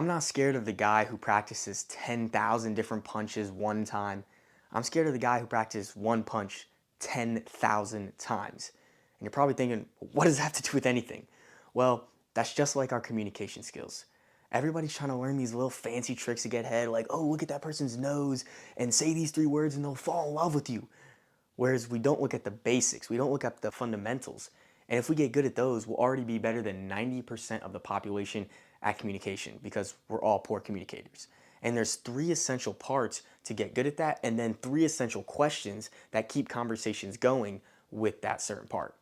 I'm not scared of the guy who practices 10,000 different punches one time. I'm scared of the guy who practices one punch 10,000 times. And you're probably thinking, what does that have to do with anything? Well, that's just like our communication skills. Everybody's trying to learn these little fancy tricks to get ahead, like, oh, look at that person's nose and say these three words and they'll fall in love with you. Whereas we don't look at the basics, we don't look at the fundamentals. And if we get good at those, we'll already be better than 90% of the population at communication because we're all poor communicators. And there's three essential parts to get good at that, and then three essential questions that keep conversations going with that certain part.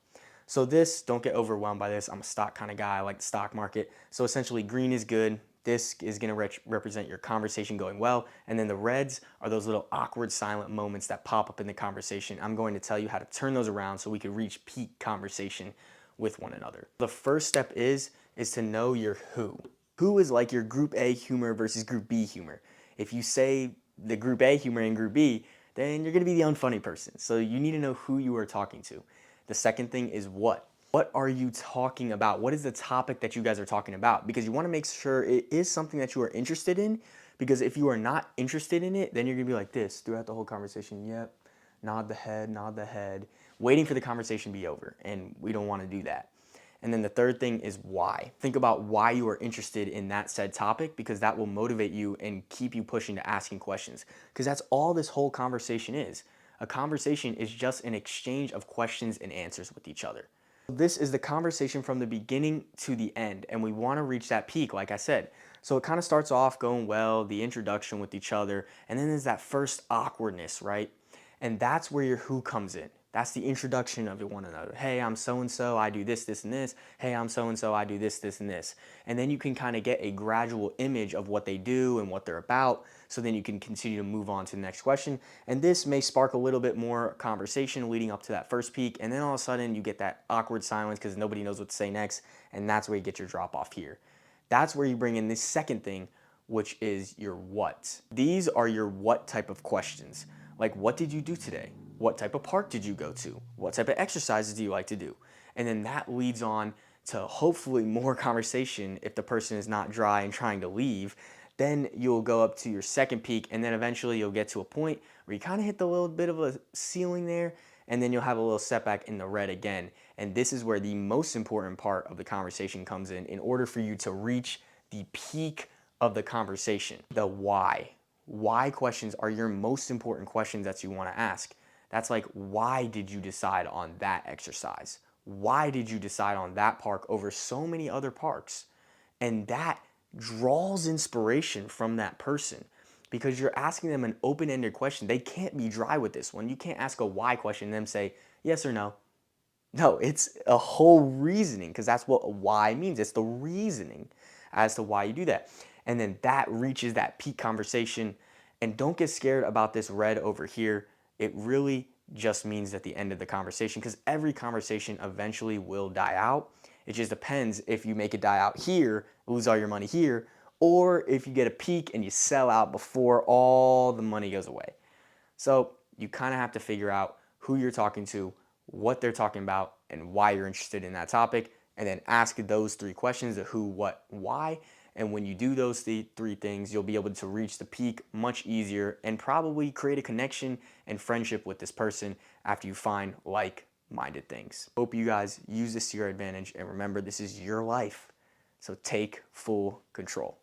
So this, don't get overwhelmed by this. I'm a stock kind of guy. I like the stock market. So essentially green is good. This is going to represent your conversation going well. And then the reds are those little awkward silent moments that pop up in the conversation. I'm going to tell you how to turn those around so we can reach peak conversation with one another. The first step is to know your who. Who is like your group A humor versus group B humor. If you say the group A humor in group B, then you're going to be the unfunny person. So you need to know who you are talking to. The second thing is what. What are you talking about? What is the topic that you guys are talking about? Because you want to make sure it is something that you are interested in. Because if you are not interested in it, then you're going to be like this throughout the whole conversation. Yep, nod the head, waiting for the conversation to be over. And we don't want to do that. And then the third thing is why. Think about why you are interested in that said topic, because that will motivate you and keep you pushing to asking questions. Because that's all this whole conversation is. A conversation is just an exchange of questions and answers with each other. This is the conversation from the beginning to the end, and we want to reach that peak, like I said. So it kind of starts off going well, the introduction with each other, and then there's that first awkwardness, right? And that's where your who comes in. That's the introduction of one another. Hey, I'm so-and-so, I do this, this, and this. Hey, I'm so-and-so, I do this, this, and this. And then you can kind of get a gradual image of what they do and what they're about. So then you can continue to move on to the next question. And this may spark a little bit more conversation leading up to that first peak. And then all of a sudden you get that awkward silence because nobody knows what to say next. And that's where you get your drop off here. That's where you bring in this second thing, which is your what. These are your what type of questions. Like, what did you do today? What type of park did you go to? What type of exercises do you like to do? And then that leads on to hopefully more conversation if the person is not dry and trying to leave. Then you'll go up to your second peak, and then eventually you'll get to a point where you kind of hit the little bit of a ceiling there, and then you'll have a little setback in the red again. And this is where the most important part of the conversation comes in order for you to reach the peak of the conversation, the why. Why questions are your most important questions that you want to ask. That's like, why did you decide on that exercise? Why did you decide on that park over so many other parks? And that draws inspiration from that person because you're asking them an open-ended question. They can't be dry with this one. You can't ask a why question and them say yes or no. No, it's a whole reasoning because that's what why means. It's the reasoning as to why you do that. And then that reaches that peak conversation. And don't get scared about this red over here. It really just means at the end of the conversation because every conversation eventually will die out. It just depends if you make it die out here, lose all your money here, or if you get a peak and you sell out before all the money goes away. So you kind of have to figure out who you're talking to, what they're talking about, and why you're interested in that topic, and then ask those three questions: the who, what, why. And when you do those three things, you'll be able to reach the peak much easier and probably create a connection and friendship with this person after you find like-minded things. Hope you guys use this to your advantage, and remember, this is your life, so take full control.